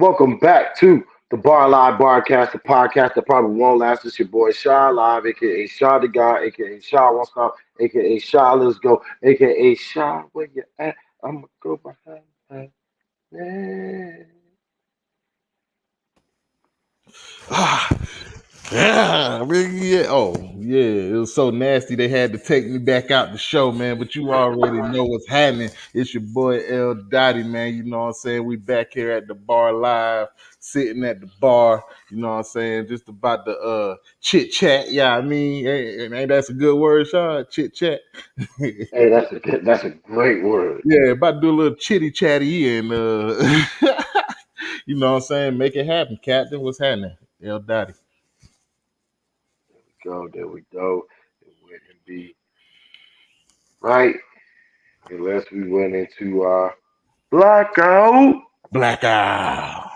Welcome back to the Bar Live Barcast, the podcast that probably won't last. It's your boy Shy Live, aka Shy the Guy, aka Shy Won't Stop, aka Shy Let's Go, aka Shy Where You At? I'ma go behind that. Yeah. Ah, yeah, yeah. Oh, yeah. It was so nasty they had to take me back out the show, man. But you already know what's happening. It's your boy L Dottie, man. You know what I'm saying? We back here at the bar live, sitting at the bar. You know what I'm saying? Just about the chit chat. Yeah, I mean, ain't that's a good word, Sean? Chit chat. Hey, that's a great word. Yeah, about to do a little chitty chatty and you know what I'm saying? Make it happen, Captain. What's happening? L Dottie. There we go. It wouldn't be right unless we went into our blackout. Blackout.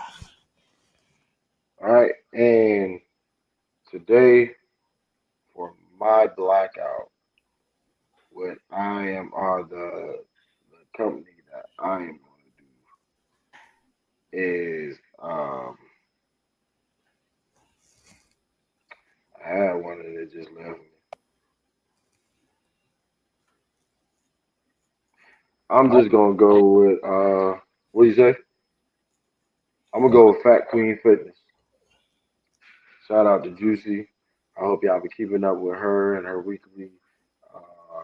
All right, and today for my blackout. What I am or the company that I am going to do is I had one and it just left me. I'm just gonna go with what do you say? I'm gonna go with Fat Queen Fitness. Shout out to Juicy. I hope y'all be keeping up with her and her weekly uh,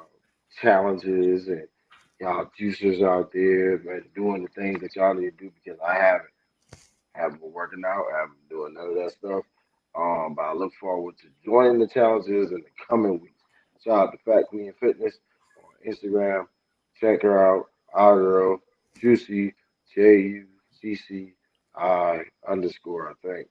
challenges and y'all juicers out there, man, doing the things that y'all need to do because I haven't been working out, I haven't been doing none of that stuff. But I look forward to joining the challenges in the coming weeks. Shout out to Fat Queen Fitness on Instagram. Check her out. Our girl, Juicy, JUCCI underscore, I think.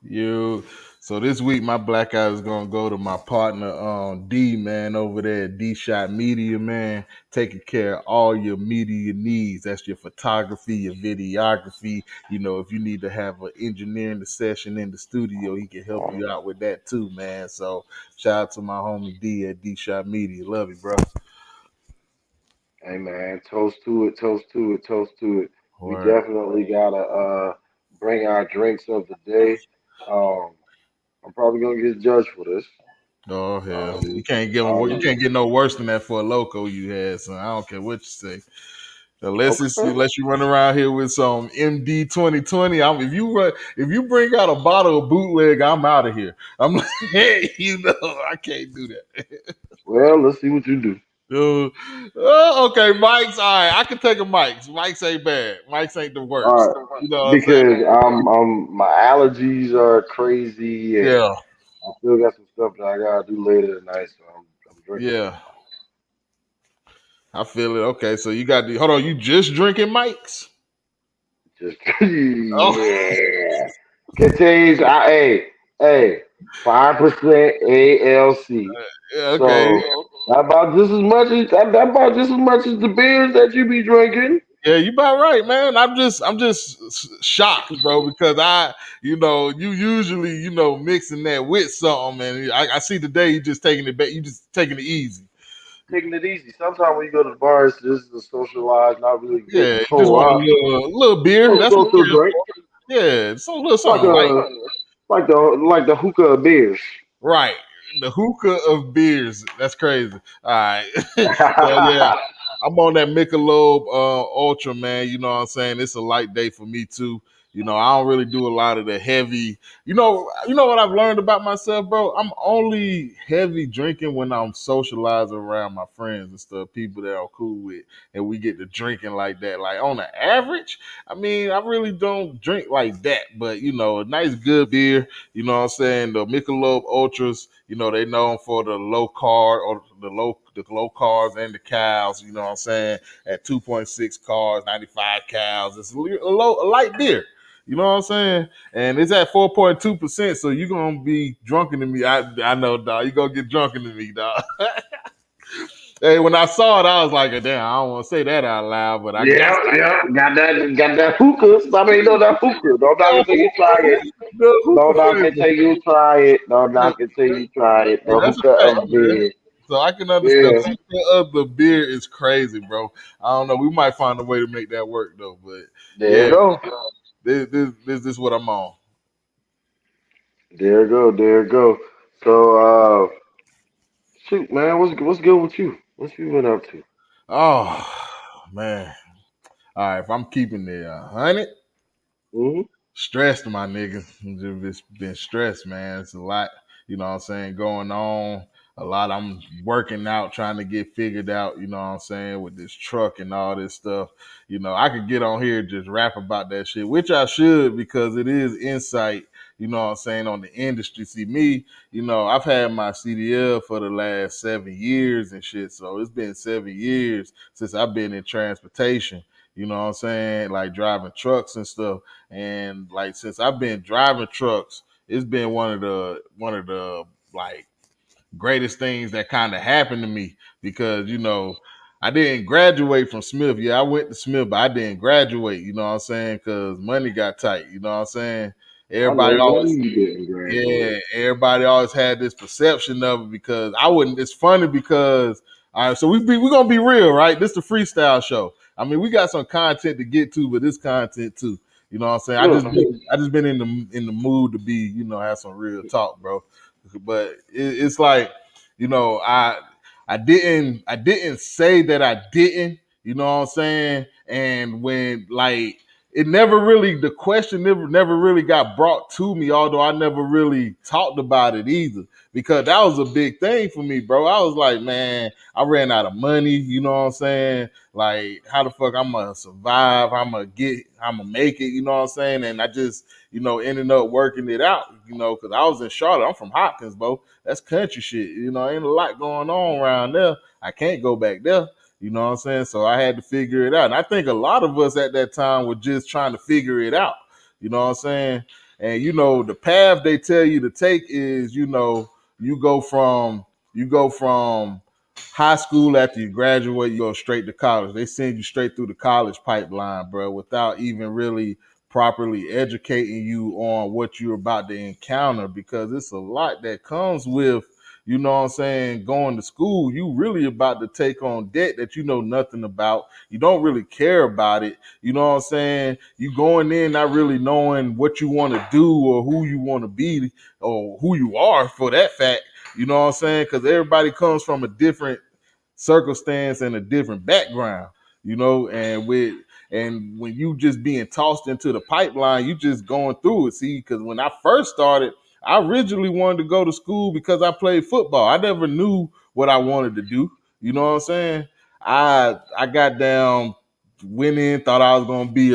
You so this week my blackout is gonna go to my partner D man over there at D Shot Media, man, taking care of all your media needs. That's your photography, your videography. You know, if you need to have an engineering session in the studio, he can help you out with that too, man. So shout out to my homie D at D Shot Media. Love you, bro. Hey man, toast to it, toast to it, toast to it. We Word. definitely gotta bring our drinks of the day. Um, I'm probably gonna get judged for this. Oh hell, Um, you um, can't get no worse than that for a loco you had. So I don't care what you say. okay. Unless you run around here with some MD 2020, if you bring out a bottle of bootleg, I'm out of here. I'm like, hey, I can't do that. Well, let's see what you do. Dude. Okay, Mike's all right. I can take a Mike's. Mike's ain't bad. Mike's ain't the All worst. right, You know what I'm saying? because my allergies are crazy, and Yeah, I still got some stuff that I gotta do later tonight, so I'm drinking yeah. I feel it. Okay, so hold on. You just drinking Mike's? just Oh, yeah. Contains hey 5% ALC. yeah, okay. So that about just as much as the beers that you be drinking. Yeah, you about right, man. I'm just shocked, bro, because you usually, mixing that with something, and I see today you just taking it back, you just taking it easy. Taking it easy. Sometimes when you go to the bars, just to socialize, not really getting Yeah, you just toe want a up. little beer. Little That's what social beer is drink, for. Yeah, little like something light. the hookah of beers. Right. The hookah of beers. That's crazy. All right. Well, yeah. I'm on that Michelob Ultra, man. You know what I'm saying? It's a light day for me too. I don't really do a lot of the heavy. You know what I've learned about myself, bro? I'm only heavy drinking when I'm socializing around my friends and stuff, people that I'm cool with, and we get to drinking like that. Like on the average, I mean, I really don't drink like that, but a nice good beer. You know what I'm saying? The Michelob Ultras, they known for the low carb or the low carbs and the cows, you know what I'm saying? At 2.6 carbs, 95 cows. It's a light beer. You know what I'm saying? And it's at 4.2%, so you're gonna be drunken to me. I know, dog. You're gonna get drunken to me, dog. Hey, when I saw it, I was like, damn, I don't want to say that out loud, but I got Yeah, yeah, got that hookah. Stop ain't know that hookah. Don't knock it till you try it. the hookah Don't knock it flavor. till you try it. Don't knock it till you try it. Hey, The that's a hookah fact, of man. beer. So I can understand. Yeah, The beer is crazy, bro. I don't know. We might find a way to make that work though. But there you yeah, go. this is what I'm on. There you go. There you go. So, shoot, man, what's good with you? What you been up to? Oh man. All right, if I'm keeping it 100, Hmm. stressed, my nigga. It's been stressed, man. It's a lot, what I'm saying, going on. A lot I'm working out, trying to get figured out, what I'm saying, with this truck and all this stuff. I could get on here and just rap about that shit, which I should because it is insight, what I'm saying, on the industry. See, me, I've had my CDL for the last 7 years and shit. So it's been 7 years since I've been in transportation, what I'm saying, like driving trucks and stuff. And like since I've been driving trucks, it's been one of the like greatest things that kind of happened to me because I didn't graduate from Smith. Yeah, I went to Smith, but I didn't graduate. You know what I'm saying? Because money got tight. You know what I'm saying? I Everybody know always you didn't graduate. yeah, everybody always had this perception of it because I wouldn't. It's funny because all right, so we're gonna be real, right? This is a freestyle show. I mean, we got some content to get to, but this content too. You know what I'm saying? Sure. I just been in the mood to be have some real talk, bro. But it's like I didn't say that I didn't. You know what I'm saying? And when like it never really the question never really got brought to me, although I never really talked about it either. Because that was a big thing for me, bro. I was like, man, I ran out of money, you know what I'm saying? Like, how the fuck I'm gonna survive? I'm gonna make it, you know what I'm saying? And I just, ended up working it out, because I was in Charlotte. I'm from Hopkins, bro. That's country shit, ain't a lot going on around there. I can't go back there. You know what I'm saying? So I had to figure it out. And I think a lot of us at that time were just trying to figure it out. You know what I'm saying? And the path they tell you to take is, you go from you go from high school after you graduate, you go straight to college. They send you straight through the college pipeline, bro, without even really properly educating you on what you're about to encounter because it's a lot that comes with what I'm saying, going to school. You really about to take on debt that you know nothing about. You don't really care about it. You know what I'm saying? You going in not really knowing what you want to do or who you want to be or who you are for that fact. You know what I'm saying? Because everybody comes from a different circumstance and a different background, and when you just being tossed into the pipeline, you just going through it. See, because when I first started, I originally wanted to go to school because I played football. I never knew what I wanted to do. You know what I'm saying? I got down, went in, thought I was gonna be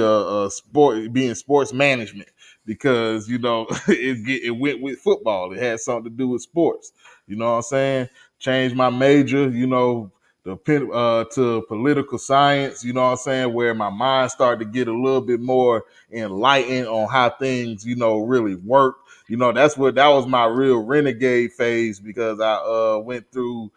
be in sports management because it went with football. It had something to do with sports. You know what I'm saying? Changed my major. To political science. You know what I'm saying? Where my mind started to get a little bit more enlightened on how things really work. That was my real renegade phase because I went through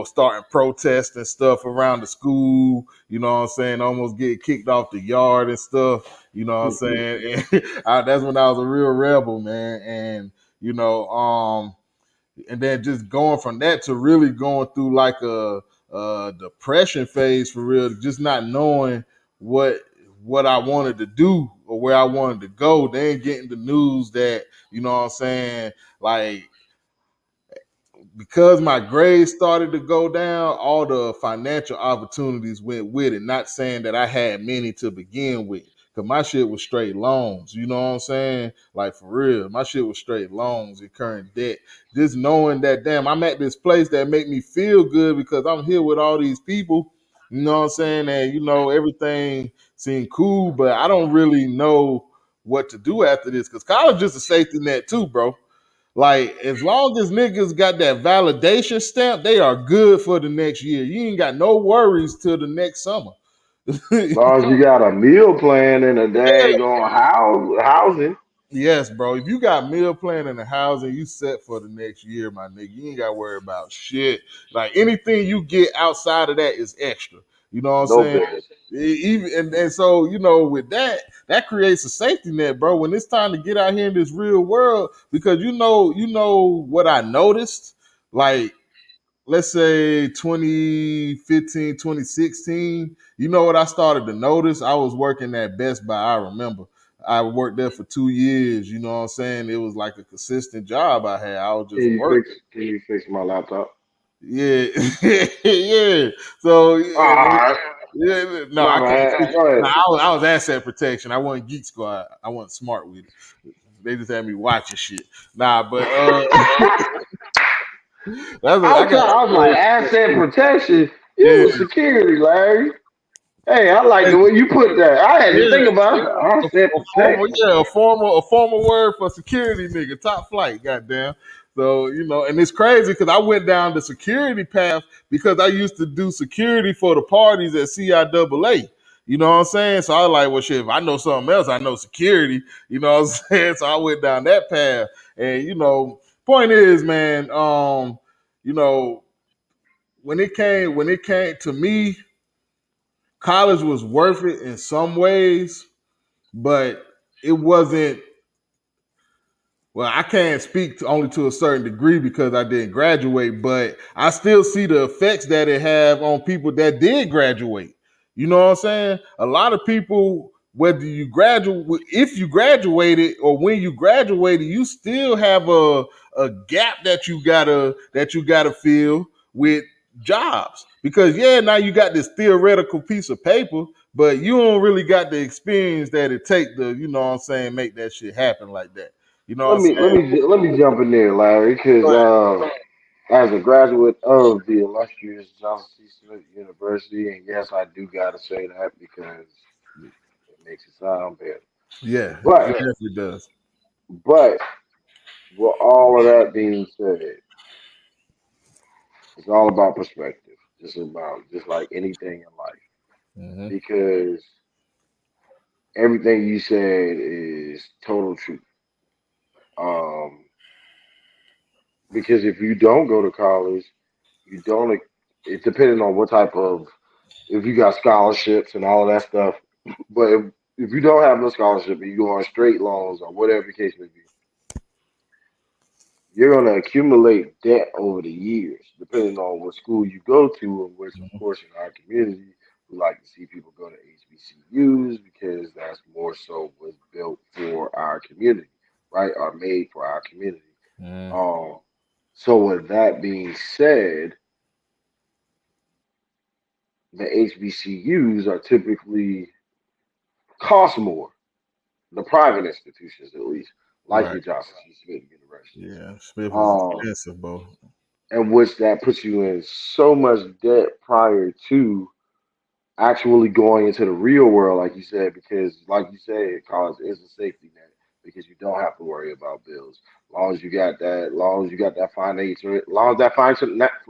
starting protests and stuff around the school, what I'm saying, almost get kicked off the yard and stuff, what I'm saying. And that's when I was a real rebel, man. And you know, and then just going from that to really going through like a depression phase for real, just not knowing what what I wanted to do or where I wanted to go. Then getting the news that what I'm saying, like because my grades started to go down, all the financial opportunities went with it. Not saying that I had many to begin with, because my shit was straight loans. You know what I'm saying? Like for real, my shit was straight loans and current debt. Just knowing that, damn, I'm at this place that make me feel good because I'm here with all these people. You know what I'm saying? And everything seemed cool, but I don't really know what to do after this because college is a safety net too, bro. Like, as long as niggas got that validation stamp, they are good for the next year. You ain't got no worries till the next summer. As long as you got a meal plan and a daggone housing. Yes, bro. If you got meal plan and a housing, you set for the next year, my nigga. You ain't got to worry about shit. Like anything you get outside of that is extra. You know what I'm No saying? bet. Even and so with that creates a safety net, bro. When it's time to get out here in this real world, because you know what I noticed like let's say 2015, 2016, you know what I started to notice? I was working at Best Buy. I remember I worked there for 2 years. You know what I'm saying? It was like a consistent job I had. I was Can just you working. fix? Can you fix my laptop? Yeah, yeah. So Alright, yeah, no, my I can't. bad. Go No, ahead. I was asset protection. I wasn't Geek Squad. I wasn't smart with it. They just had me watching shit. Nah, but that's I I got I was like asset protection. You yeah, was security, Larry. Hey, I like the way you put that. I had to yeah. think about it. Asset protection. A formal word for security nigga, top flight, goddamn. So and it's crazy because I went down the security path because I used to do security for the parties at CIAA. You know what I'm saying? So I was like, well, shit, if I know something else, I know security. You know what I'm saying? So I went down that path, and point is, man, you know, when it came to me, college was worth it in some ways, but it wasn't. Well, I can't speak only to a certain degree because I didn't graduate, but I still see the effects that it have on people that did graduate. You know what I'm saying? A lot of people, whether you graduate, if you graduated or when you graduated, you still have a gap that you gotta fill with jobs because now you got this theoretical piece of paper, but you don't really got the experience that it take to make that shit happen like that. You know what Let I'm me let saying? me let me jump in there, Larry, because Go ahead. as a graduate of the illustrious Johnson C. Smith University, and yes, I do gotta say that because it makes it sound better. Yeah, it But definitely does. but with all of that being said, it's all about perspective. Just like anything in life, Hmm. because everything you said is total truth. Um, because if you don't go to college, you don't. It's depending on what type of if you got scholarships and all of that stuff. But if you don't have no scholarship and you go on straight loans or whatever the case may be, you're going to accumulate debt over the years, depending on what school you go to, and which, of course, in our community, we like to see people go to HBCUs because that's more so was built for our community, right? Or made for our community. Hmm. Um, so with that being said, the HBCUs are typically cost more, the private institutions at least, like Right. your Johnson C. Smith universities. Yeah. Smith is Um, expensive, bro. and which that puts you in so much debt prior to actually going into the real world, like you said, because like you said, college is a safety net because you don't have to worry about bills. Long as you got that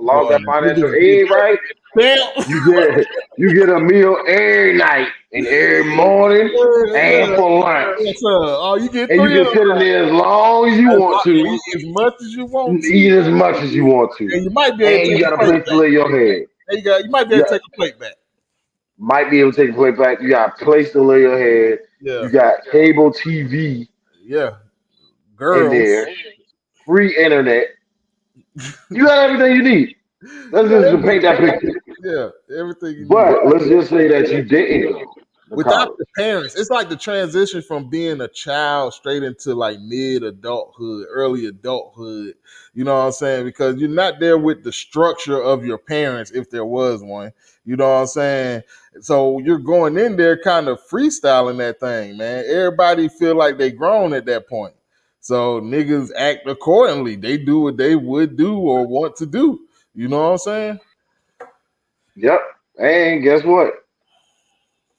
Boy, financial niggas get aid right, that. you get a meal every night and every morning Yeah, and yeah. for lunch. Yes, sir. Oh, you get And you three of can them. sit in there as long as you want to, Eat as much as you want to. eat as much as you want to, And you might be able and to you take got a a plate place to back. lay your head. You might be able Yeah, to take a plate back. might be able to take a plate back. You got a place to lay your head. Yeah. You got cable TV Yeah. in Girls. there, free internet. You got everything you need. You Let's got just paint that picture. yeah, everything you need. But let's just say that you didn't go to Without college. the parents, it's like the transition from being a child straight into like mid adulthood, early adulthood. You know what I'm saying? Because you're not there with the structure of your parents, if there was one. You know what I'm saying? So you're going in there kind of freestyling that thing, man. Everybody feel like they grown at that point. So niggas act accordingly. They do what they would do or want to do. You know what I'm saying? Yep. And guess what?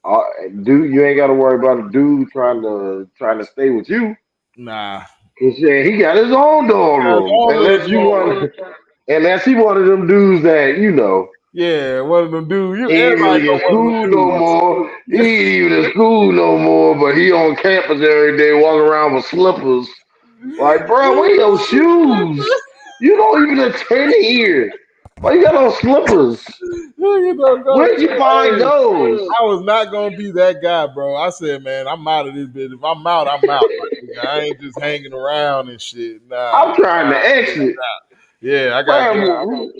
Uh, dude, you ain't got to worry about a dude trying to stay with you. Nah. Cause he got his own dorm Guys, room. all of Unless he one of them dudes that yeah, one of them dudes. he ain't Everybody really know in one of them school no dudes. more. He ain't even in school no more, but he on campus every day, walking around with slippers. Like, bro, where your shoes? You don't even attend here. Why you got on slippers? You know, go, Where'd you find hey, those? I was not gonna be that guy, bro. I said, man, I'm out of this bitch. If I'm out, I'm out. I ain't just hanging around and shit. Nah, I'm trying to exit. Yeah, I got. Man,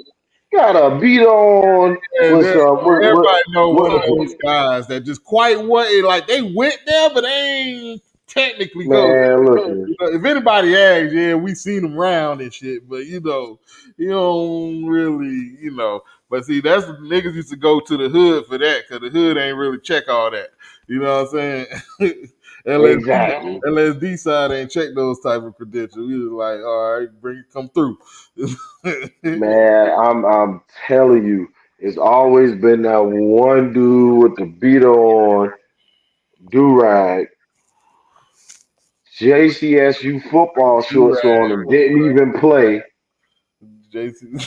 got a beat on Yeah, with some everybody know one of with those guys that just quite what like they went there, but they ain't technically go there. man. Listen, If anybody asks, yeah, we seen them around and shit, but you don't really, But see, that's the niggas used to go to the hood for that, cause the hood ain't really check all that. You know what I'm saying? exactly, LSD side ain't check those type of credentials. We was like, all right, come through. man. I'm telling you, it's always been that one dude with the beat on, do rag, JCSU football shorts on, and didn't even play. Jason.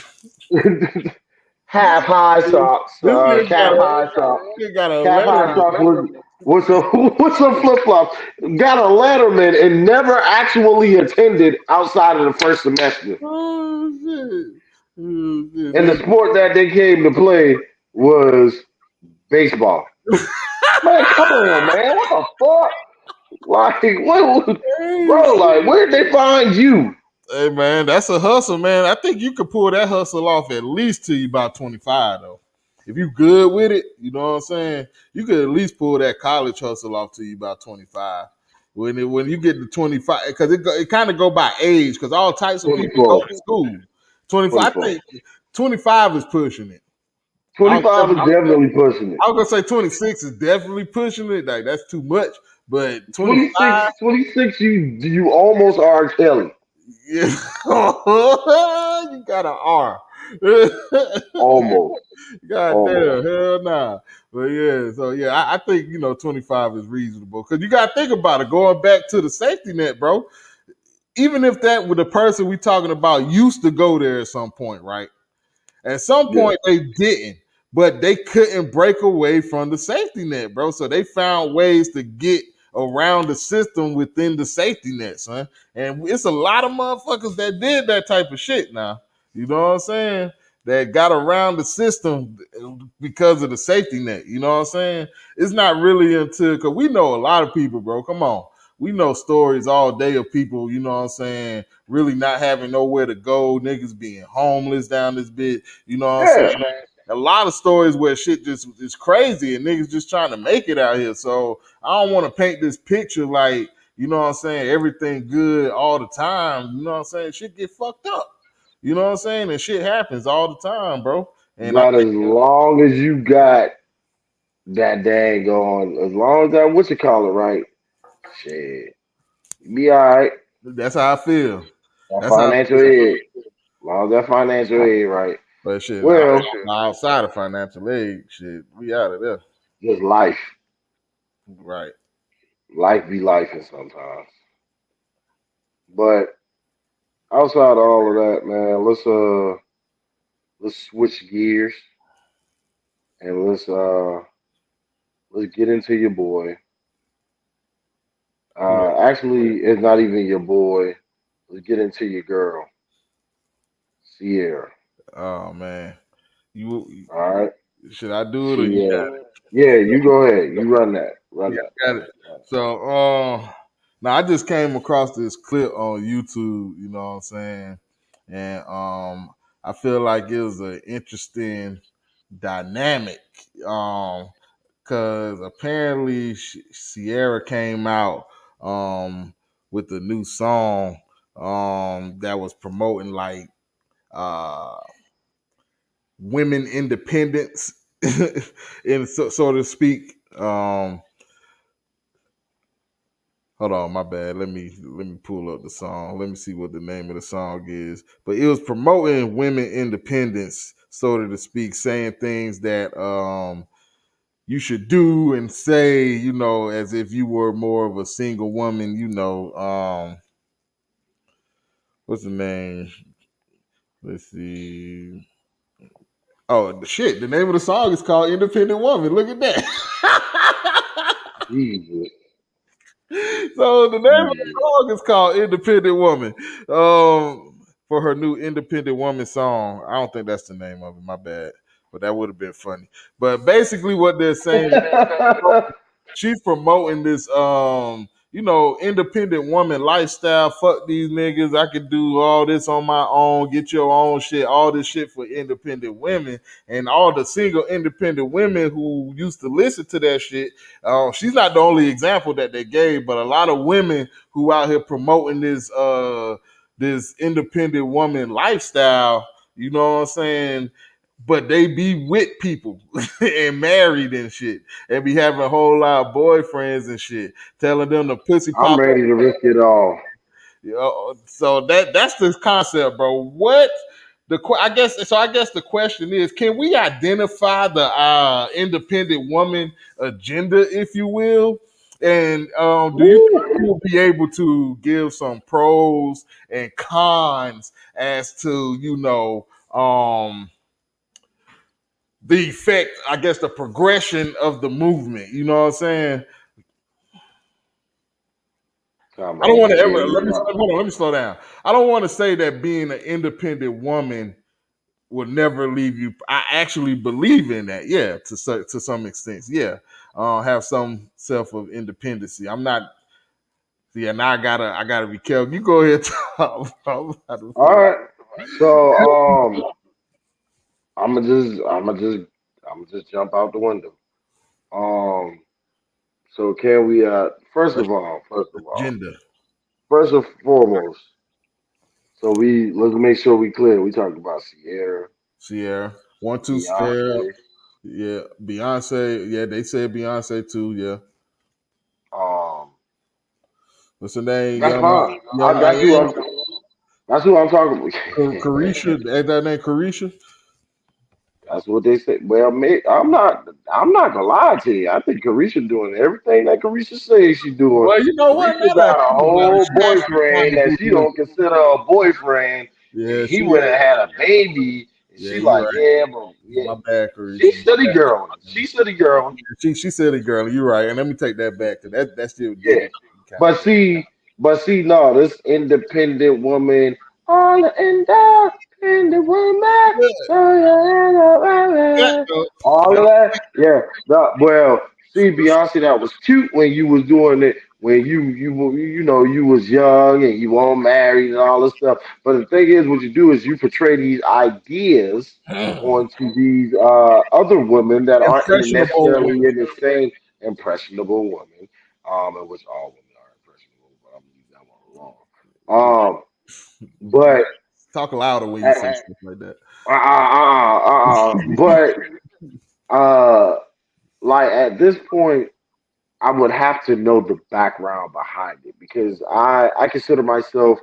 Half high socks, This nigga got cap high socks, a cap high letter. socks with some with some flip flops. Got a Letterman and never actually attended outside of the first semester. Oh shit! Oh, shit. And the sport that they came to play was baseball. Man, come on, man. What the fuck? Like, what, bro? Like, where'd they find you? Hey man, that's a hustle, man. I think you could pull that hustle off at least till you about 25 though. If you good with it, you know what I'm saying? You could at least pull that college hustle off till you about 25. When you get to 25, because it kind of go by age, because all types of people go 24. to school. 25, I 24. think 25 is pushing it. I was, 25 is definitely pushing it. I was gonna say 26 is definitely pushing it. Like that's too much. But 25, 26, 26, you almost are Kelly. yeah, you got an R. Almost. God Almost. damn, hell nah. But yeah, so yeah, I think 25 is reasonable because you got to think about it. Going back to the safety net, bro. Even if that with the person we talking about used to go there at some point, right? At some Yeah. point they didn't, but they couldn't break away from the safety net, bro. So they found ways to get around the system within the safety net, son. And it's a lot of motherfuckers that did that type of shit now. You know what I'm saying? That got around the system because of the safety net. You know what I'm saying? It's not really until because we know a lot of people, bro. Come on. We know stories all day of people, you know what I'm saying, really not having nowhere to go, niggas being homeless down this bit. You know what I'm saying? Yeah. A lot of stories where shit just is crazy and niggas just trying to make it out here. So I don't want to paint this picture like, you know what I'm saying, everything good all the time. You know what I'm saying? Shit get fucked up. You know what I'm saying? And shit happens all the time, bro. And I But think as long as you got that dang on, as long as that what you call it, right? Shit. You be alright. that's how I feel. That That's how I financial feel. aid. As long as that financial aid, right? But shit, Well, outside of financial aid, shit, we out of there. just life. Right. Life be life sometimes. But outside of all of that, man, let's switch gears and let's get into your boy. Yeah. Actually, it's not even your boy. Let's get into your girl, Sierra. Oh man. You All right, should I do it or you Sierra. got it? Yeah, you go ahead. You run that. Run Yeah, that. I Run got it. that. Run So now I just came across this clip on YouTube, you know what I'm saying? And I feel like it was an interesting dynamic. Cause apparently Sierra came out with a new song that was promoting like uh women independence in so to speak. Hold on, my bad. Let me pull up the song. Let me see what the name of the song is. But it was promoting women independence, so to speak, saying things that you should do and say, as if you were more of a single woman, what's the name? Let's see. Oh shit, the name of the song is called Independent Woman. Look at that. that. Jesus. So the name of the Jesus. song is called Independent Woman. For her new Independent Woman song. I don't think that's the name of it, my bad. But that would have been funny. But basically what they're saying, she's promoting this independent woman lifestyle. Fuck these niggas. I could do all this on my own. Get your own shit. All this shit for independent women and all the single independent women who used to listen to that shit. She's not the only example that they gave, but a lot of women who out here promoting this independent woman lifestyle. You know what I'm saying? But they be with people and married and shit, and be having a whole lot of boyfriends and shit, telling them the pussy I'm pop up. ready to risk it all. So that's the concept, bro. What I guess so. I guess the question is, can we identify the independent woman agenda, if you will? And do you think Woo. you'll be able to give some pros and cons as to the effect, I guess, the progression of the movement? You know what I'm saying? Talking I don't about want to ever Jay. hold on. Let me slow down. I don't want to say that being an independent woman will never leave you. I actually believe in that. Yeah, to some extent. Yeah, have some self of independency. I'm not. Yeah, now I gotta be careful. You go ahead. Tom. I'm about to All right. So I'm gonna just jump out the window. Um. So can we? agenda. First and foremost. So let's make sure we clear. We talked about Sierra, Sierra, 1, 2 Sierra. Beyonce. Yeah, Beyonce. Yeah, they said Beyonce too. Yeah, Um. what's her name? That's fine. Young That's who Miami. I'm talking Carisha. about. Ain't that name Carisha? That's what they say. Well, I'm not gonna lie to you. I think Carisha doing everything that Carisha says she's doing. Well, you know what? Carisha Now that got I a think about it, whole she actually kind boyfriend of that do she look. don't consider a boyfriend, and Yeah, he she. went and had a baby, and Yeah, she you're like, right. yeah, but yeah, My bad, she Carisha. My city bad. girl. She city girl. She said it, girl. You're right. And let me take that back because that still did Yeah. it kind of But way. see, no, this independent woman, all the independent woman, Yeah, all of yeah. that. Yeah. Well, see, Beyonce, that was cute when you was doing it when you was young and you weren't married and all this stuff. But the thing is, what you do is you portray these ideas onto these other women that aren't Impressionable. necessarily in the same impressionable women, in which all women are impressionable, but I'm gonna leave that one alone. But Talk louder when you say uh, stuff like that. but uh, like at this point, I would have to know the background behind it because I consider myself,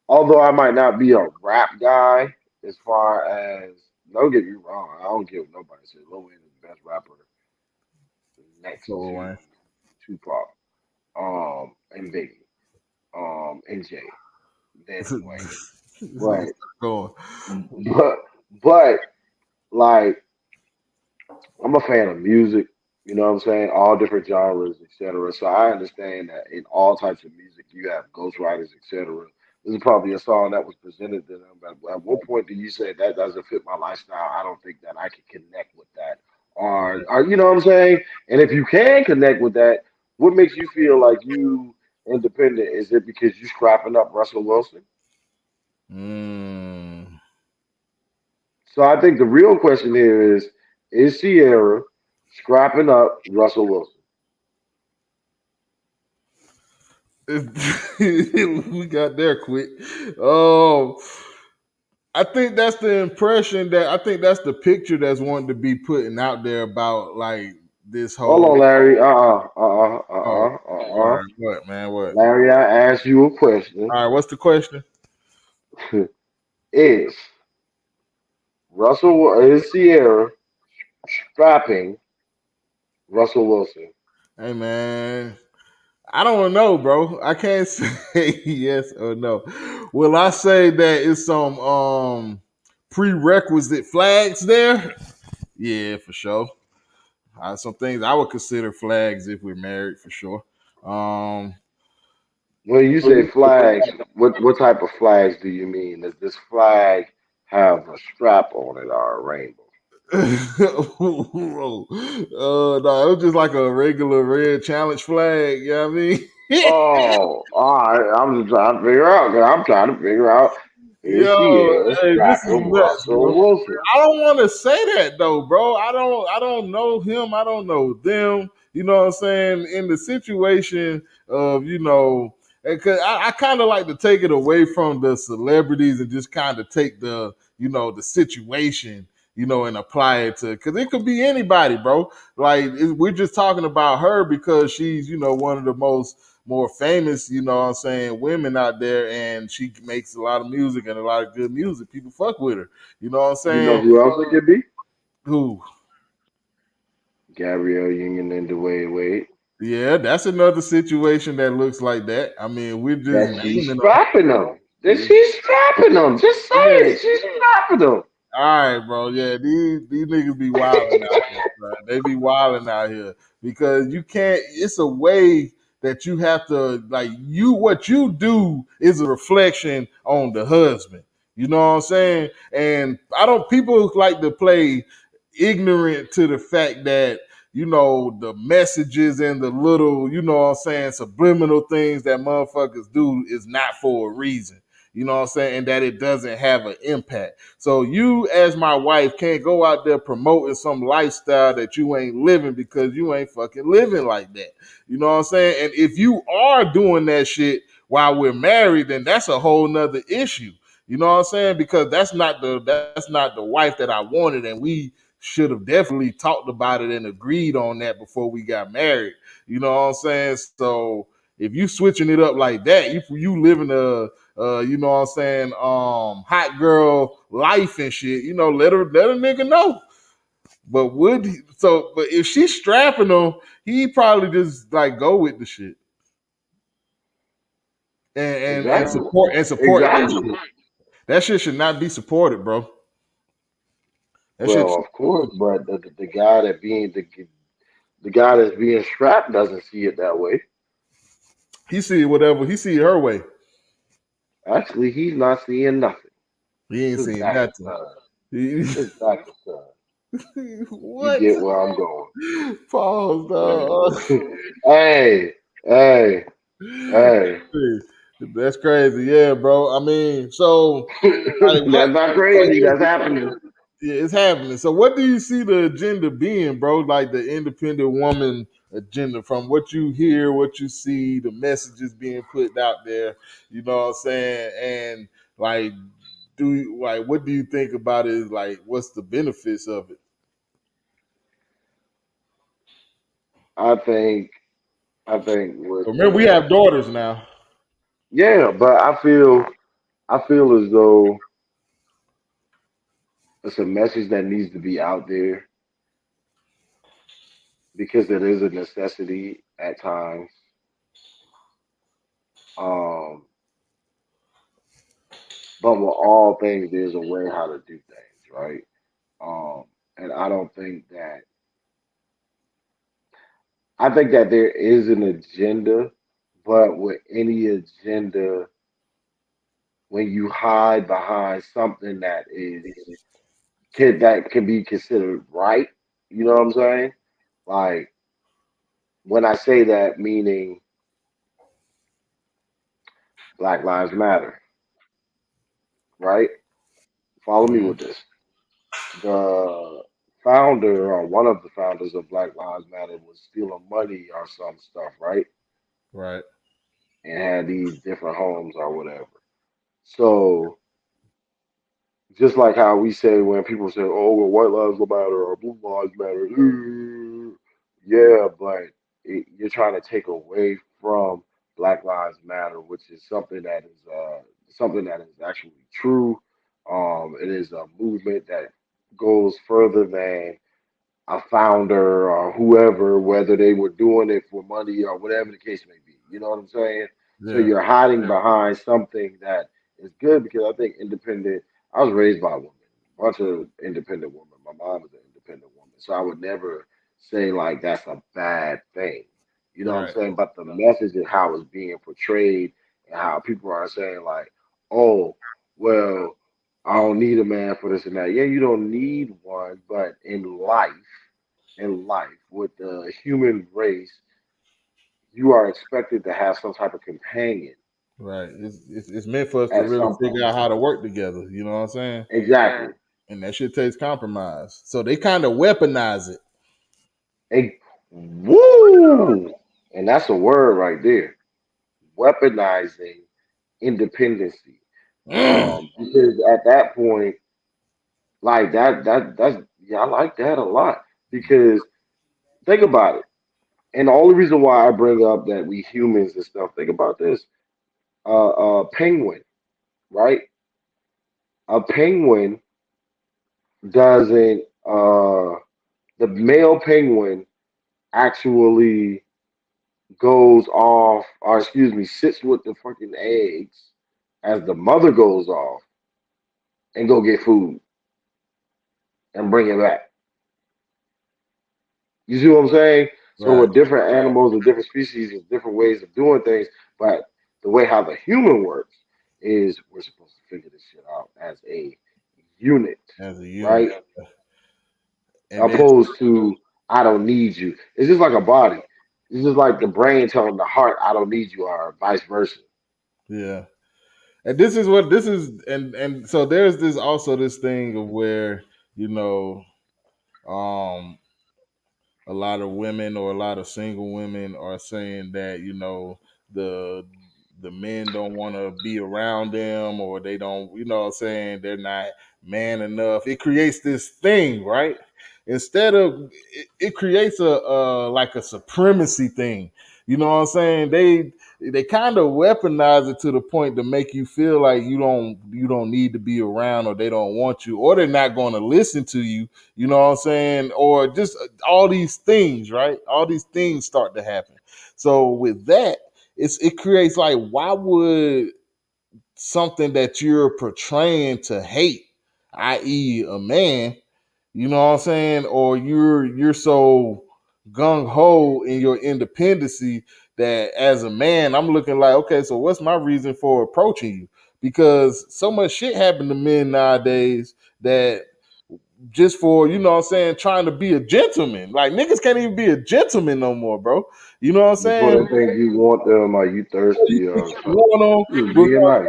although I might not be a rap guy, as far as don't get me wrong, I don't give nobody says Lil Wayne is the best rapper next So, to Wayne. Tupac, and Biggie, and Jay, then Wayne. This nigga But start going. but but like I'm a fan of music, you know what I'm saying? All different genres, etc. So I understand that in all types of music you have ghostwriters, etc. This is probably a song that was presented to them, but at what point do you say that doesn't fit my lifestyle? I don't think that I can connect with that. Or you know what I'm saying? And if you can connect with that, what makes you feel like you independent? Is it because you scrapping up Russell Wilson? Mm. So I think the real question here is Sierra scrapping up Russell Wilson? We got there quick. Um, I think that's the impression that I think that's the picture that's wanting to be putting out there about like this Hold whole. on, Larry. Oh, all right, what man? What? Larry, I asked you a question. All right, what's the question? Is is Sierra strapping Russell Wilson? Hey man, I don't know, bro. I can't say yes or no. Will I say that it's some prerequisite flags there? Yeah, for sure. Some things I would consider flags if we're married, for sure. Um, When you say flags, what type of flags do you mean? Does this flag have a strap on it or a rainbow? no, it was just like a regular red challenge flag. You know what I mean? Oh, all right. I'm just trying to figure out. Cause I'm trying to figure out is she Yo, hey, this is strapping nuts, Russell bro. Wilson? I don't want to say that though, bro. I don't know him. I don't know them. You know what I'm saying? In the situation of, because I kind of like to take it away from the celebrities and just kind of take the situation, and apply it to, because it could be anybody, bro. Like we're just talking about her because she's, one of the more famous, what I'm saying, women out there, and she makes a lot of music and a lot of good music. People fuck with her. You know what I'm You know saying? who else it could be? Who? Gabrielle Union and Dwayne Wade. Yeah, that's another situation that looks like that. I mean, we're just That she's naming them. strapping them. That Yeah. she's strapping them. Just saying Yeah. it. She's strapping them. All right, bro. Yeah, these niggas be wilding out here, bro. They be wilding out here because you can't. It's a way that you have to, like, what you do is a reflection on the husband. You know what I'm saying? And I don't. People like to play ignorant to the fact that, the messages and the little, what I'm saying, subliminal things that motherfuckers do is not for a reason. You know what I'm saying? And that it doesn't have an impact. So you, as my wife, can't go out there promoting some lifestyle that you ain't living because you ain't fucking living like that. You know what I'm saying? And if you are doing that shit while we're married, then that's a whole nother issue. You know what I'm saying? Because that's not the wife that I wanted, and we should have definitely talked about it and agreed on that before we got married. You know what I'm saying? So if you switching it up like that, you living you know what I'm saying, hot girl life and shit, let a nigga know. But if she's strapping him, he probably just like go with the shit and Exactly. support that Exactly. shit. That shit should not be supported, bro. That shit. Well, of course, but the guy the guy that's being strapped doesn't see it that way. He see whatever he see her way. Actually, he's not seeing nothing. He ain't His seeing back is nothing. turned. His back is turned. You What? get where I'm going. Pause, dog. Hey, hey, hey. That's crazy, yeah, bro. I mean, so like what? That's not So crazy. That's happening. yeah, it's happening. So what do you see the agenda being, bro? Like the independent woman agenda, from what you hear, what you see, the messages being put out there. You know what I'm saying? And like, what do you think about it? Like, what's the benefits of it? I think. I think with Remember, we have daughters now. yeah, but I feel as though it's a message that needs to be out there because it is a necessity at times. Um, but with all things, there's a way how to do things, right? Um, and I think that there is an agenda, but with any agenda, when you hide behind something that can be considered right, you know what I'm saying? Like when I say that, meaning Black Lives Matter, right? Follow me Hmm. with this. The founder or one of the founders of Black Lives Matter was stealing money or some stuff, right? Right. And had these different homes or whatever. So just like how we say when people say, "Oh, well, white lives matter" or "blue lives matter," yeah, but you're trying to take away from Black Lives Matter, which is something that is actually true. It is a movement that goes further than a founder or whoever, whether they were doing it for money or whatever the case may be. You know what I'm saying? So Yeah. you're hiding behind something that is good because I think independent. I was raised by a woman, a bunch of independent women. My mom is an independent woman, so I would never say like that's a bad thing. You know what I'm Right. saying? But the message and how it's being portrayed and how people are saying like, oh, well, I don't need a man for this and that. Yeah, you don't need one, but in life with the human race, you are expected to have some type of companion Right. It's meant for us to at really some figure point. out how to work together. You know what I'm saying? Exactly. And that shit takes compromise. So they kind of weaponize it. A, woo! And that's a word right there. Weaponizing independency. Mm. Because at that point, like that's yeah, I like that a lot. Because think about it. And the only reason why I bring up that we humans and stuff, think about this. Penguin, right? A penguin doesn't the male penguin actually goes off, or excuse me, sits with the fucking eggs as the mother goes off and go get food and bring it back. You see what I'm saying? So Right. with different animals and different species, there's different ways of doing things, but the way how the human works is we're supposed to figure this shit out as a unit, As a unit. right? And then Opposed to I don't need you. It's just like a body. It's just like the brain telling the heart I don't need you, or vice versa. yeah. And this is what this is and so there's this also this thing of where, you know, um a lot of women or a lot of single women are saying that, you know, the the men don't want to be around them, or they don't, you know what I'm saying, they're not man enough. It creates this thing, right? Instead of it creates a like a supremacy thing. You know what I'm saying? They kind of weaponize it to the point to make you feel like you don't need to be around, or they don't want you, or they're not going to listen to you. You know what I'm saying? Or just all these things, right? All these things start to happen. So with that, it creates like, why would something that you're portraying to hate, i.e., a man, you know what I'm saying, or you're so gung ho in your independency that as a man, I'm looking like, okay, so what's my reason for approaching you? Because so much shit happen to men nowadays that just for, you know what I'm saying, trying to be a gentleman. Like, niggas can't even be a gentleman no more, bro. You know what I'm Before saying? they think you want them, are you thirsty or something? Going on You just being nice.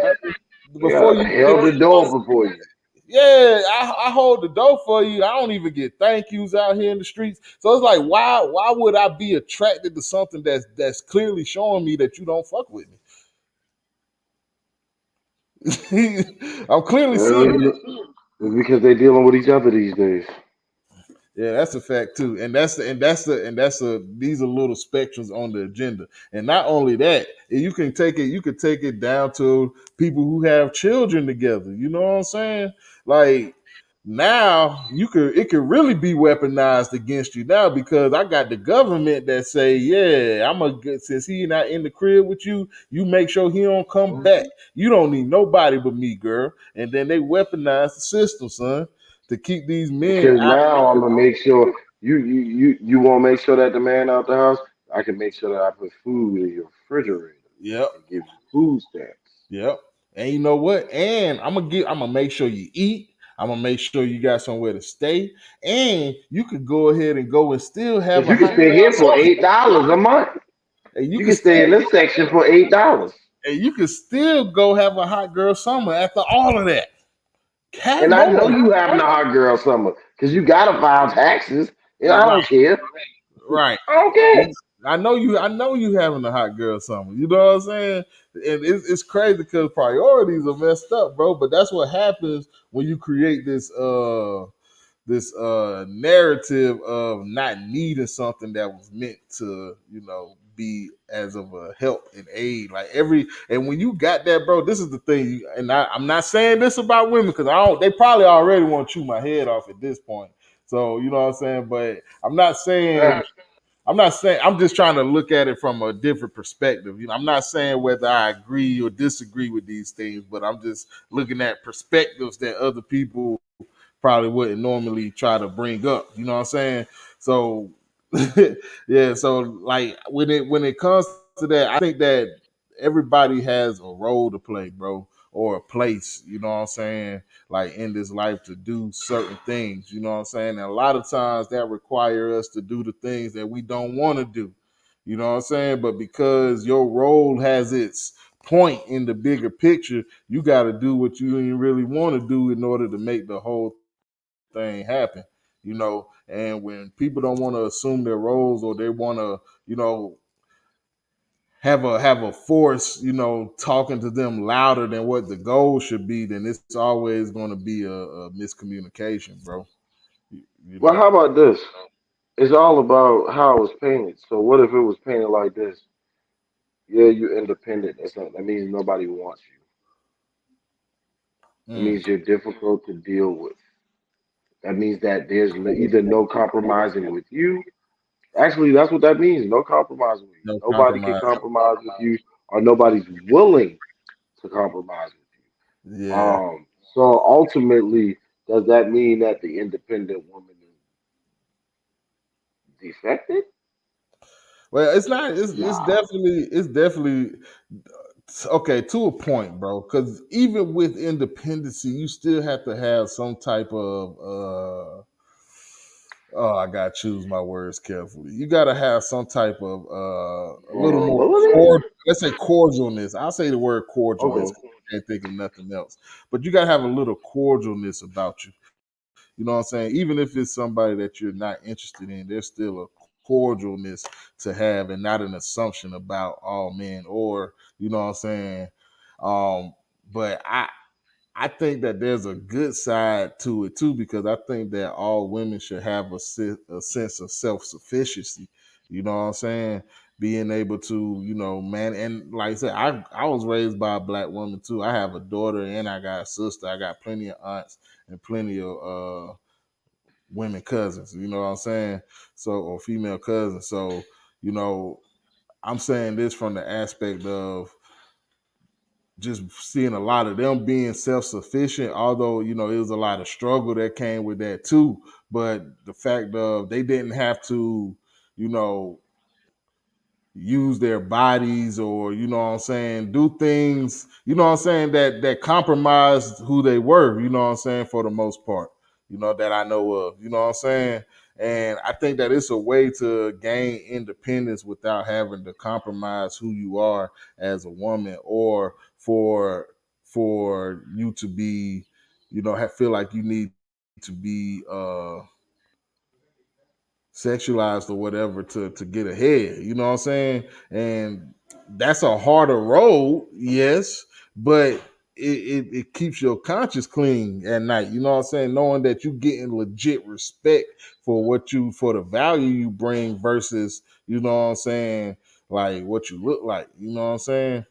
before, They before you get, held the door before you. yeah, I hold the door for you. I don't even get thank yous out here in the streets. So it's like, why would I be attracted to something that's clearly showing me that you don't fuck with me? I'm clearly seeing. It's because they dealing with each other these days. Yeah, that's a fact too, and that's a these are little spectrums on the agenda, and not only that, you could take it down to people who have children together. You know what I'm saying? Like, now it could really be weaponized against you now, because I got the government that say, yeah, I'm a good, since he not in the crib with you, you make sure he don't come back. You don't need nobody but me, girl. And then they weaponize the system, son, to keep these men Because out. now I'm gonna make sure you want to make sure that the man out the house. I can make sure that I put food in your refrigerator Yep, and give you food stamps. yep. And you know what? And I'm gonna make sure you eat. I'm gonna make sure you got somewhere to stay, and you could go ahead and go and still have But a you can hot stay girl here for summer, $8 a month. and you You can can stay still in this section for $8. go have a hot girl summer after all of that. Have And I know more, you having a hot girl summer because you gotta file taxes. And I right? don't care. Right. I don't care. I know you having a hot girl summer. You know what I'm saying? And it's crazy because priorities are messed up, bro. But that's what happens when you create this narrative of not needing something that was meant to, be as of a help and aid. Like, and when you got that, bro, this is the thing. And I'm not saying this about women, because I don't. They probably already want to chew my head off at this point. So you know what I'm saying. But I'm not saying. I'm just trying to look at it from a different perspective. I'm not saying whether I agree or disagree with these things, but I'm just looking at perspectives that other people probably wouldn't normally try to bring up. You know what I'm saying? So yeah, so like when it comes to that, I think that everybody has a role to play, bro, or a place, you know what I'm saying, like in this life to do certain things, you know what I'm saying? And a lot of times that require us to do the things that we don't want to do. You know what I'm saying? But because your role has its point in the bigger picture, you got to do what you really want to do in order to make the whole thing happen. And when people don't want to assume their roles, or they want to, have a force, talking to them louder than what the goal should be, then it's always going to be a miscommunication, bro. You Well, know. how about this? It's all about how it was painted. So what if it was painted like this? Yeah, you're independent. That means nobody wants you. That Mm, means you're difficult to deal with. That means that there's either no compromising with you. Actually, that's what that means. No compromising with you. no Nobody can compromise. compromise with you, or nobody's willing to compromise with you. Yeah. So ultimately, does that mean that the independent woman is defected? Well, it's not. It's Nah. definitely okay to a point, bro. Because even with independency, you still have to have some type of. Oh, I gotta choose my words carefully. You gotta have some type of a little more Vulnerability? cordial. Let's say cordialness. I'll say the word cordialness. Okay. 'Cause I can't think of nothing else. But you gotta have a little cordialness about you. You know what I'm saying? Even if it's somebody that you're not interested in, there's still a cordialness to have, and not an assumption about all men, or you know what I'm saying. Um, but I think that there's a good side to it too, because I think that all women should have a sense of self sufficiency. You know what I'm saying? Being able to, man, and like I said, I was raised by a black woman too. I have a daughter and I got a sister. I got plenty of aunts and plenty of women cousins. You know what I'm saying? So, or female cousins. So, you know, I'm saying this from the aspect of just seeing a lot of them being self-sufficient, although it was a lot of struggle that came with that too. But the fact of they didn't have to, you know use their bodies, or you know what I'm saying, do things, you know what I'm saying, that compromised who they were, you know what I'm saying, for the most part, that I know of, you know what I'm saying. And I think that it's a way to gain independence without having to compromise who you are as a woman, or for you to be, feel like you need to be sexualized or whatever to get ahead. You know what I'm saying? And that's a harder road, yes, but it keeps your conscience clean at night. You know what I'm saying? Knowing that you getting legit respect for the value you bring versus, you know what I'm saying, like what you look like. You know what I'm saying?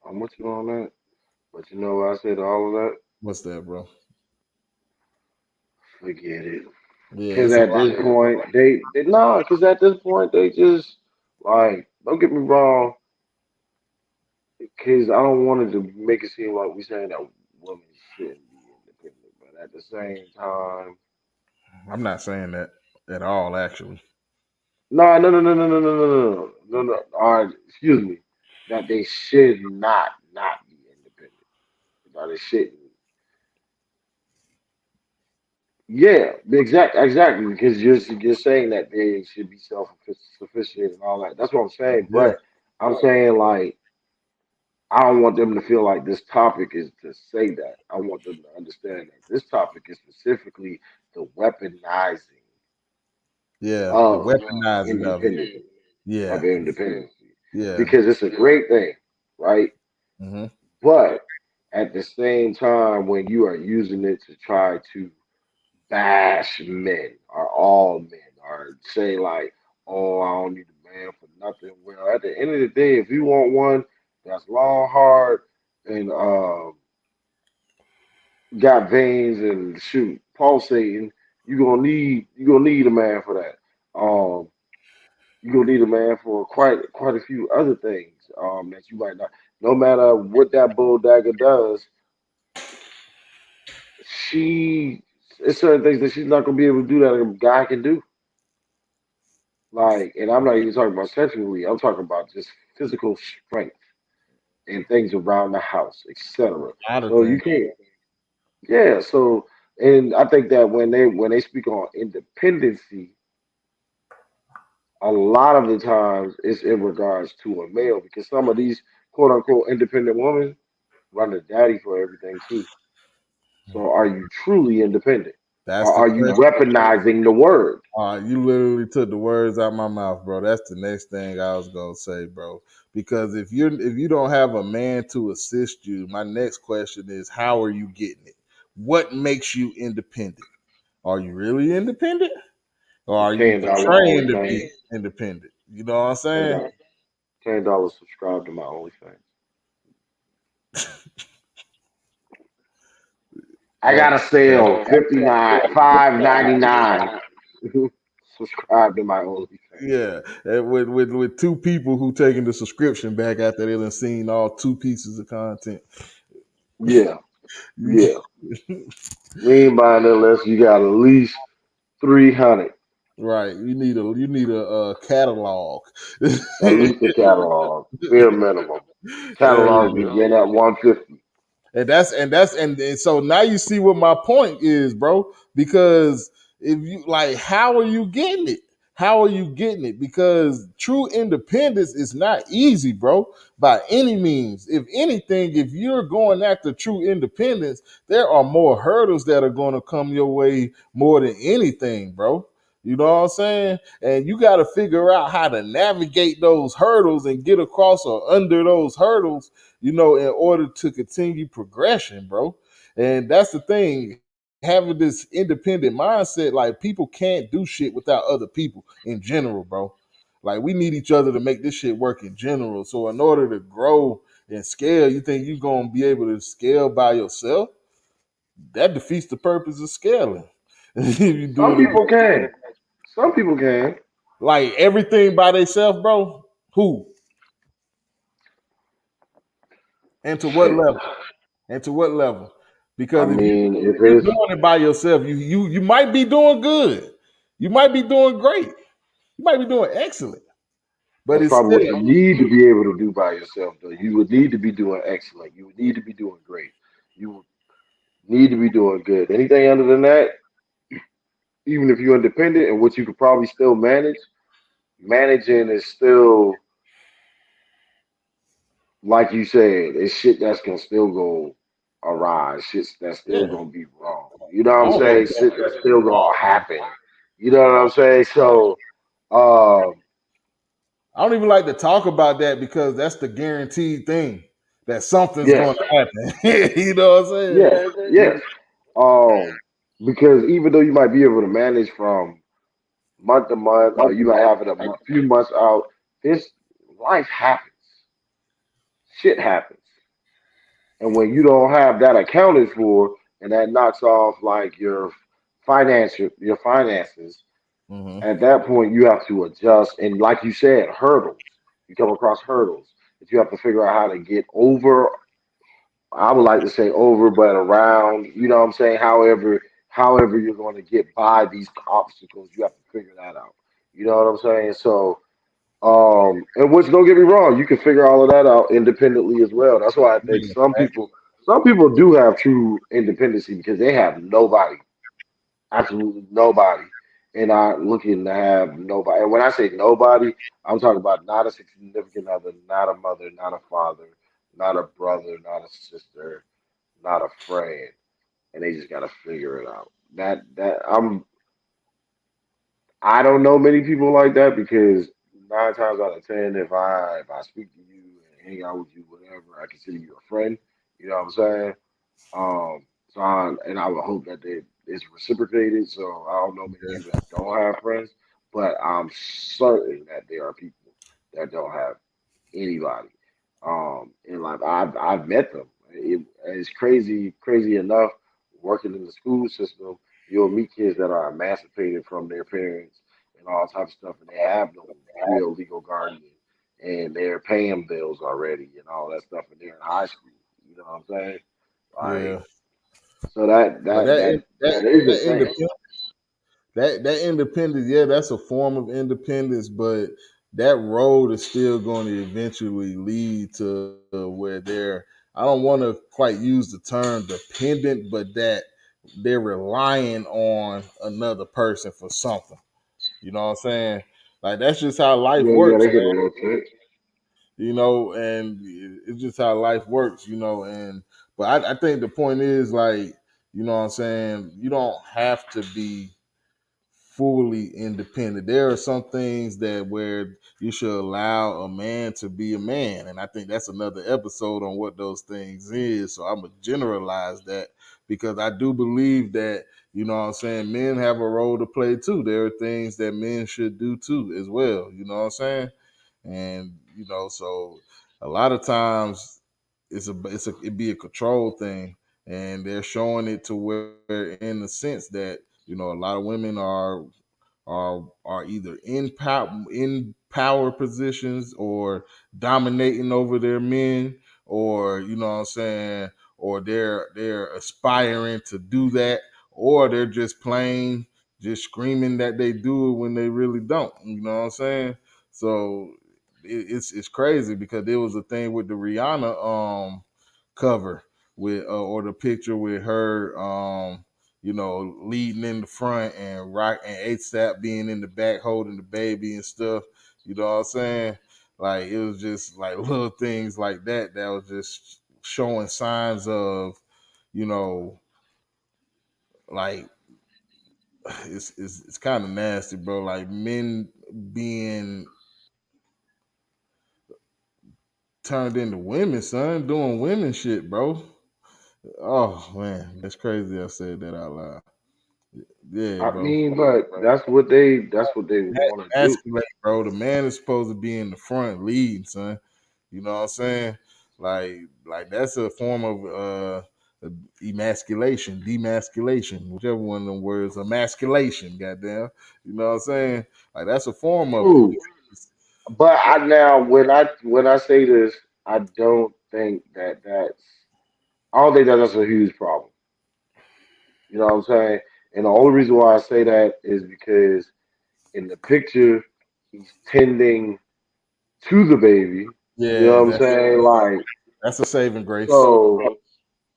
I'm with you on that. But you know what I said to all of that? What's that, bro? Forget it. Yeah, Cause it's a at lot. this point, they nah. Cause at this point, they just like, don't get me wrong. Cause I don't want it to make it seem like we saying that women shouldn't be independent, but at the same time, I'm not saying that at all, actually. no, no, no, no, no, no, no, no, no, no, no. Or excuse me, that they should not be independent. No, they shouldn't. Yeah, exactly. Because you're saying that they should be self sufficient and all that. That's what I'm saying. Yeah, But I'm saying like I don't want them to feel like this topic is to say that. I want them to understand that this topic is specifically the weaponizing yeah, the of weaponizing of it. independence, Yeah, of independence, yeah. because it's a great thing, right? Hmm. But at the same time, when you are using it to try to bash men or all men or say like, oh, I don't need a man for nothing. Well, at the end of the day, if you want one that's long, hard, and got veins and shoot pulsating, you gonna need a man for that. You gonna need a man for quite a few other things that you might not. No matter what that bull dagger does, she it's certain things that she's not gonna be able to do that a guy can do. Like, and I'm not even talking about sexually. I'm talking about just physical strength and things around the house, etc. A lot of So you things. can't. Yeah. So, and I think that when they speak on independency, a lot of the times it's in regards to a male because some of these quote unquote independent women run the daddy for everything too. So are you truly independent? That's Or the are you question. weaponizing the word? You literally took the words out my mouth, bro. That's the next thing I was gonna say, bro. Because if you don't have a man to assist you, my next question is, how are you getting it? What makes you independent? Are you really independent, or The are you $10 portraying to OnlyFans. be independent? You know what I'm Ten saying? dollars. $10 subscribe to my OnlyFans. I Oh, got a okay. sale 59 $5.99. Subscribe to my OnlyFans. Yeah, and with two people who taking the subscription back after they done seen all two pieces of content. Yeah, yeah. You ain't buying it unless you got at least 300. Right. You need a catalog. At least a catalog, bare minimum. There you Catalogs go. begin at 150. And so now you see what my point is, bro. Because if you like, how are you getting it? How are you getting it? Because true independence is not easy, bro, by any means. If anything, if you're going after true independence, there are more hurdles that are going to come your way more than anything, bro. You know what I'm saying? And you got to figure out how to navigate those hurdles and get across or under those hurdles, in order to continue progression, bro. And that's the thing. Having this independent mindset, like people can't do shit without other people in general, bro. Like we need each other to make this shit work in general. So in order to grow and scale, you think you're gonna be able to scale by yourself? That defeats the purpose of scaling. If you do Some it people can. Some people can. like everything by themselves, bro. Who and to what Shit. level? And to what level? I Because if you mean, if if you're it's doing it by yourself, you might be doing good. You might be doing great. You might be doing excellent. But that's it's probably still what you need to be able to do by yourself, though. You would need to be doing excellent. You would need to be doing great. You would need to be doing good. Anything other than that, even if you're independent and what you could probably still manage, managing is still, like you said, it's shit that's gonna still go awry. Shit that's still yeah. gonna be wrong. You know what I'm saying? Always. Shit that's still gonna happen. You know what I'm saying? So, um, I don't even like to talk about that because that's the guaranteed thing that something's yes, going to happen. You know what I'm saying? yes, yes. Um, because even though you might be able to manage from month to month, or you might have it a few months out, this life happens. Shit happens. And when you don't have that accounted for, and that knocks off like your finances, Hmm. at that point you have to adjust. And like you said, hurdles. You come across hurdles that you have to figure out how to get over. I would like to say over, but around. You know what I'm saying? However you're going to get by these obstacles, you have to figure that out. You know what I'm saying? So, and which don't get me wrong, you can figure all of that out independently as well. That's why I think Yeah. some people do have true independency because they have nobody, absolutely nobody, and are looking to have nobody. And when I say nobody, I'm talking about not a significant other, not a mother, not a father, not a brother, not a sister, not a friend, and they just gotta figure it out. I don't know many people like that because 9 times out of 10, if I speak to you and hang out with you, whatever, I consider you a friend. You know what I'm saying? And I would hope that it's reciprocated. So I don't know many people that don't have friends, but I'm certain that there are people that don't have anybody. In life, I've met them. It's crazy enough. Working in the school system, you'll meet kids that are emancipated from their parents and all types of stuff, and they have no real legal guardian, and they're paying bills already and all that stuff, and they're in high school. You know what I'm saying? Like, Yeah. so that But that that that is a that thing. independence. That independence, yeah, that's a form of independence, but that road is still going to eventually lead to where I don't want to quite use the term dependent, but that they're relying on another person for something. You know what I'm saying? Like that's just how life Yeah, yeah, works, they get a man. little trick. And it's just how life works. And but I think the point is like, what I'm saying, you don't have to be fully independent. There are some things that where you should allow a man to be a man, and I think that's another episode on what those things is. So I'm gonna generalize that because I do believe that what I'm saying, men have a role to play too. There are things that men should do too as well. You know what I'm saying? And so a lot of times it be a control thing, and they're showing it to where in the sense that a lot of women are either in power positions or dominating over their men, or what I'm saying, or they're aspiring to do that, or they're just plain just screaming that they do it when they really don't. You know what I'm saying? So it's crazy because there was a thing with the Rihanna cover with or the picture with her leading in the front and Rock and ASAP being in the back holding the baby and stuff. You know what I'm saying? Like it was just like little things like that was just showing signs of, you know, like it's kind of nasty, bro. Like men being turned into women, son, doing women shit, bro. Oh man, that's crazy. I said that out loud. Yeah, I bro. mean, but that's what they want to do. Escalate, bro. The man is supposed to be in the front leading, son. You know what I'm saying? Like that's a form of emasculation, demasculation, whichever one of them words, emasculation, goddamn. You know what I'm saying? Like that's a form of it. True, but I now when I say this, I don't think that's. I don't think that that's a huge problem. You know what I'm saying? And the only reason why I say that is because in the picture he's tending to the baby. You know Yeah, what I'm saying? Like that's a saving grace. so.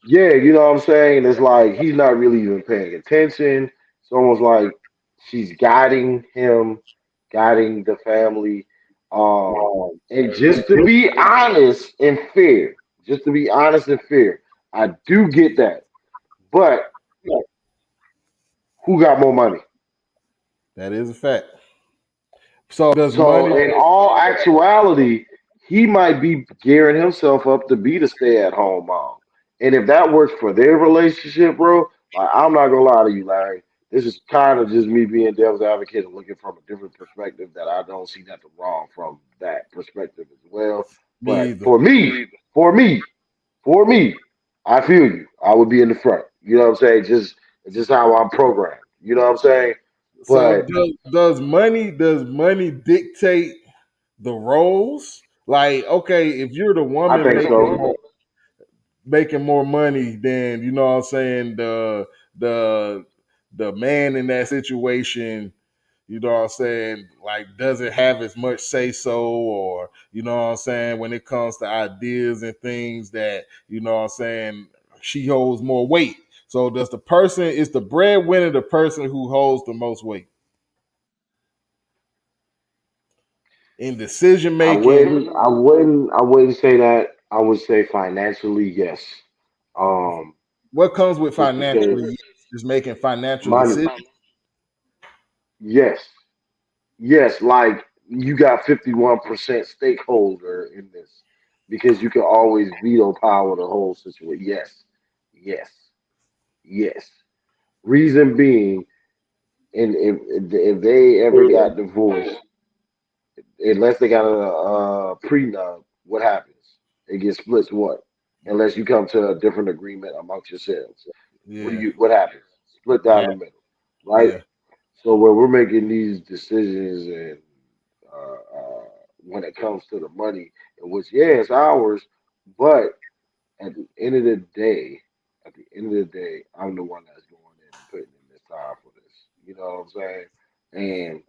Yeah, you know what I'm saying? It's like he's not really even paying attention. It's almost like she's guiding him, guiding the family. And just to be honest and fair, just to be honest and fair, I do get that. But who got more money? That is a fact. So does So money? in all actuality, he might be gearing himself up to be the stay-at-home mom. And if that works for their relationship, bro, like I'm not gonna lie to you, Larry. This is kind of just me being devil's advocate and looking from a different perspective that I don't see nothing wrong from that perspective as well. Me But either. for me, for me, I feel you. I would be in the front. You know what I'm saying? Just how I'm programmed. You know what I'm saying? So But does money dictate the roles? Like, okay, if you're the I woman think so. making more money than what I'm saying, the the man in that situation, what I'm saying, like doesn't have as much say so, or what I'm saying, when it comes to ideas and things that, what I'm saying, she holds more weight. So does the person is the breadwinner the person who holds the most weight in decision making? I wouldn't say that. I would say financially, yes. Um, What comes with just because financially? Just making financial money, decisions. yes, yes. Like you got 51% stakeholder in this because you can always veto power the whole situation. Yes, yes, yes. Reason being, and if they ever got divorced, unless they got a prenup, what happens? It gets split what? Unless you come to a different agreement amongst yourselves. Yeah, What happens? Split down yeah, the middle, right? yeah. So when we're making these decisions and when it comes to the money, in which yeah, it's ours, but at the end of the day, at the end of the day, I'm the one that's going in and putting in this time for this. You know what I'm saying? And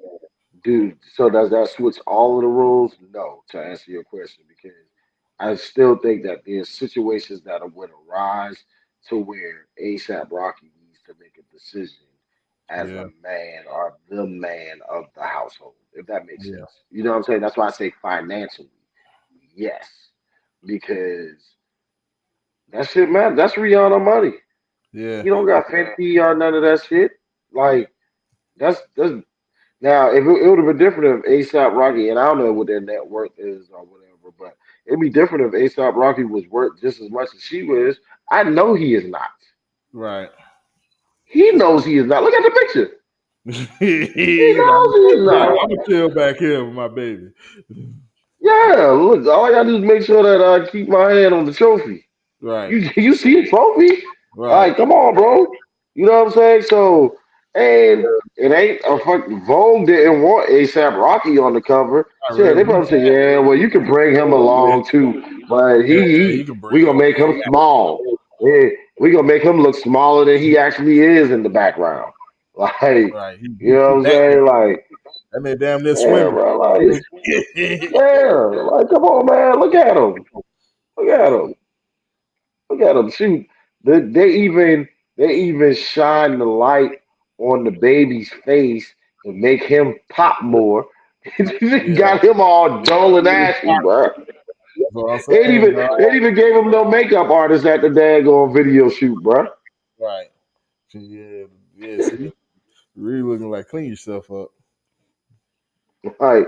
dude, so does that switch all of the rules? No, to answer your question, because I still think that there's situations that would arise to where ASAP Rocky needs to make a decision as a Yeah. man or the man of the household, if that makes Yeah. sense. You know what I'm saying? That's why I say financially, yes, because that shit, man, that's Rihanna money. Yeah. He don't got Fenty or none of that shit. Like that's now if it would have been different if ASAP Rocky, and I don't know what their net worth is or whatever, but it'd be different if ASAP Rocky was worth just as much as she was. I know he is not. Right. He knows he is not. Look at the picture. He He's like, knows he is yeah, not. I'm gonna chill back here with my baby. Yeah, look, all I gotta do is make sure that I keep my hand on the trophy. Right. You see the trophy? Right. Like, come on, bro. You know what I'm saying? So, and it ain't a fuck. Vogue didn't want ASAP Rocky on the cover. I Shit, they really. probably said, yeah, well, you can bring him Yeah. along too, but Yeah. You can we bring gonna him. make him small. Yeah, we gonna make him look smaller than he actually is in the background. Like, Right. you know what He I'm back there. saying? Like, That man damn near yeah, swimming. bro. Like, yeah, like, come on, man. Look at him. Look at him. Look at them shoot. They even shine the light on the baby's face to make him pop more. Yeah. Got him all dull and ashy, bro. That's what I'm They ain't saying, even dog. they ain't even gave him no makeup artist at the daggone video shoot, bro. Right. Yeah. Yeah. See, really looking like clean yourself up. Like,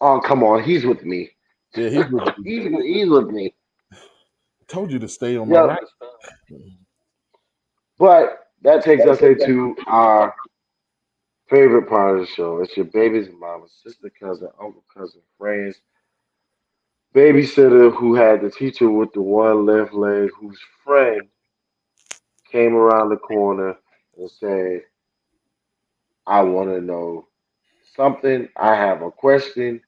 oh come on, he's with me. Yeah. He's looking. He's with me. Told you to stay on my Yep. right. But that takes us into our favorite part of the show. It's your baby's mama, sister, cousin, uncle, cousin, friends, babysitter who had the teacher with the one left leg, whose friend came around the corner and said, I want to know something. I have a question.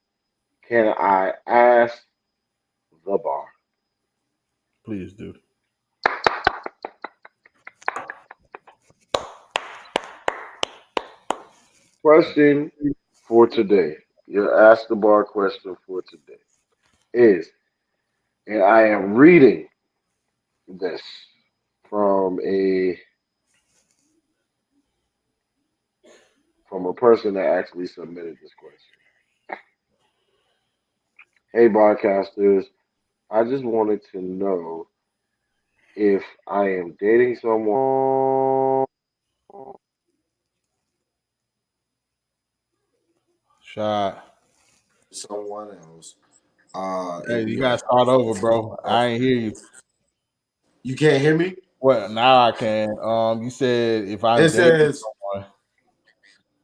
Can I ask the bar? Please, dude. Question for today. Your ask the bar question for today is, and I am reading this from a person that actually submitted this question. Hey, broadcasters, I just wanted to know if I am dating someone, Shot. someone else, Hey, and you we gotta are start over, bro. I ain't hear you. you can't hear me. Well, now I can. You said if I'm It dating says, someone.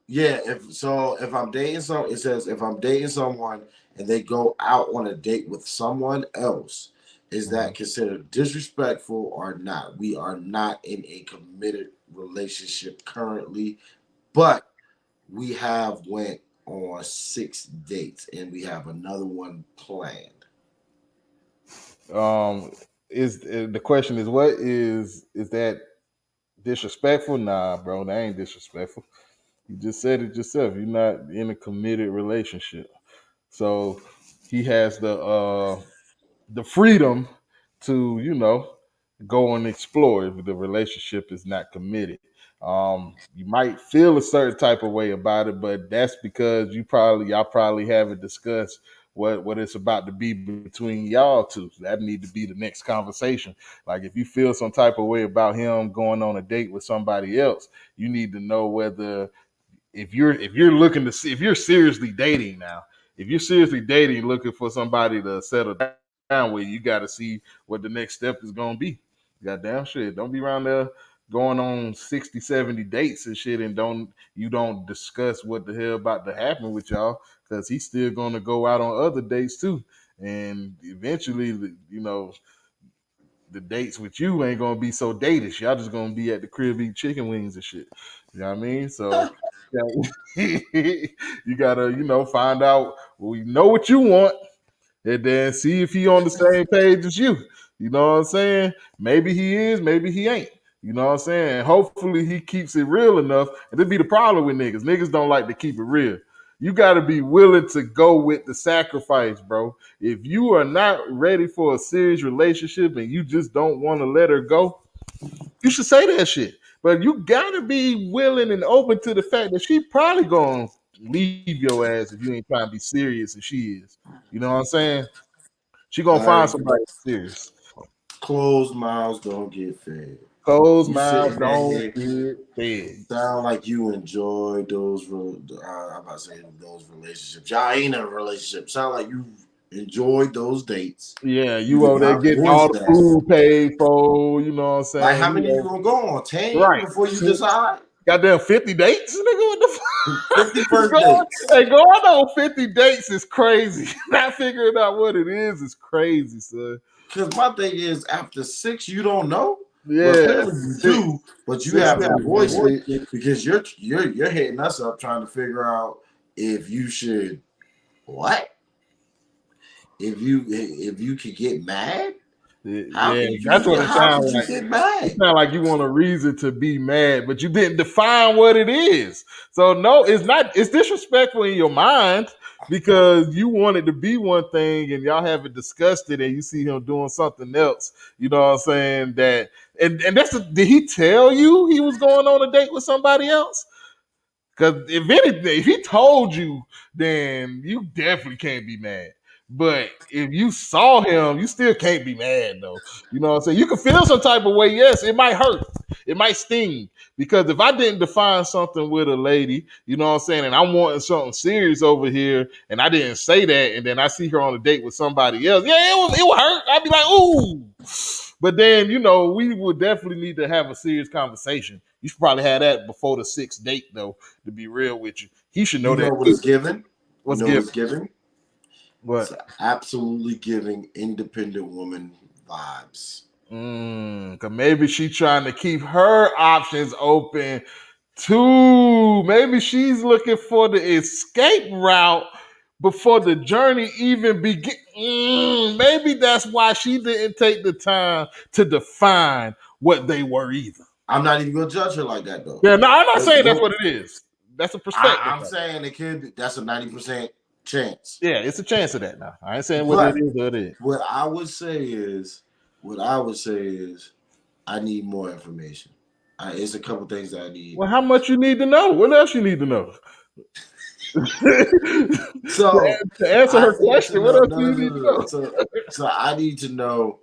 yeah, if I'm dating it says if I'm dating someone and they go out on a date with someone else, is Mhm. that considered disrespectful or not? We are not in a committed relationship currently, but we have went on 6 dates and we have another one planned. Um, is the question is what is that disrespectful? Nah, bro, that ain't disrespectful. You just said it yourself. You're not in a committed relationship, so he has the freedom to go and explore if the relationship is not committed. You might feel a certain type of way about it, but that's because y'all probably haven't discussed what it's about to be between y'all two. That need to be the next conversation. Like if you feel some type of way about him going on a date with somebody else, you need to know whether if you're looking to see if you're seriously dating now, if you're seriously dating, looking for somebody to settle down with, you got to see what the next step is going to be. Goddamn shit, don't be around there going on 60, 70 dates and shit, and don't discuss what the hell about to happen with y'all, because he's still going to go out on other dates too, and eventually, the dates with you ain't gonna be so datish. Y'all just gonna be at the crib eating chicken wings and shit. You know what I mean? So yeah, you gotta, find out. Well, you know what you want, and then see if he on the same page as you. You know what I'm saying? Maybe he is, maybe he ain't. You know what I'm saying? Hopefully he keeps it real enough. And this be the problem with niggas. Niggas don't like to keep it real. You got to be willing to go with the sacrifice, bro. If you are not ready for a serious relationship and you just don't want to let her go, you should say that shit. But you gotta be willing and open to the fact that she probably gonna leave your ass if you ain't trying to be serious as she is. You know what I'm saying? She gonna find Larry, somebody serious. closed mouths don't get fed. Closed You mouths sitting there don't here, get fed. sound like you enjoy those. I'm about to say those relationships. Y'all ain't in a relationship. Sound like you enjoyed those dates. Yeah, You you did over there not getting all voice the that. food paid for, you know what I'm Like, saying? how You many you know, gonna go on? 10 right. before you decide? Goddamn 50 dates, nigga. What the 50 fuck? first dates. Going on 50 dates is crazy. Not figuring out what it is crazy, son. Because my thing is, after 6, you don't know. Well, Yeah, clearly you six, do, but you six haven't niggas voiced voiced it it. because you're hitting us up trying to figure out if you should what if you could get mad. How Yeah, can you that's what it how sounds could you like. get It mad? sounds like you want a reason to be mad, but you didn't define what it is. So no, it's not. It's disrespectful in your mind because you want it to be one thing and y'all haven't discussed it, and you see him doing something else. You know what I'm saying? That and that's did he tell you he was going on a date with somebody else? Because if anything, if he told you, then you definitely can't be mad. But if you saw him, you still can't be mad though. You know what I'm saying? You can feel some type of way. Yes, it might hurt. It might sting. Because if I didn't define something with a lady, you know what I'm saying, and I'm wanting something serious over here, and I didn't say that, and then I see her on a date with somebody else, yeah, it would hurt. I'd be like, ooh. But then, we would definitely need to have a serious conversation. You should probably have that before the sixth date, though, to be real with you. He should know You that know what too. it's giving? You What's know what given? it's giving? It's But absolutely giving independent woman vibes. cause maybe she trying to keep her options open too. Maybe she's looking for the escape route before the journey even begin. Maybe that's why she didn't take the time to define what they were either. I'm not even gonna judge her like that though. Yeah, no, I'm not But saying that's what what it is. That's a perspective. I'm saying it could be that's a 90% chance. Yeah, it's a chance of that now. I ain't saying what it But is or it is. what I would say is, what I would say is, I need more information. It's a couple things that I need. Well, how much you need to know? What else you need to know? So To answer I her need to question, what know. else No, do no, you no, need to no, no. know? So I need to know.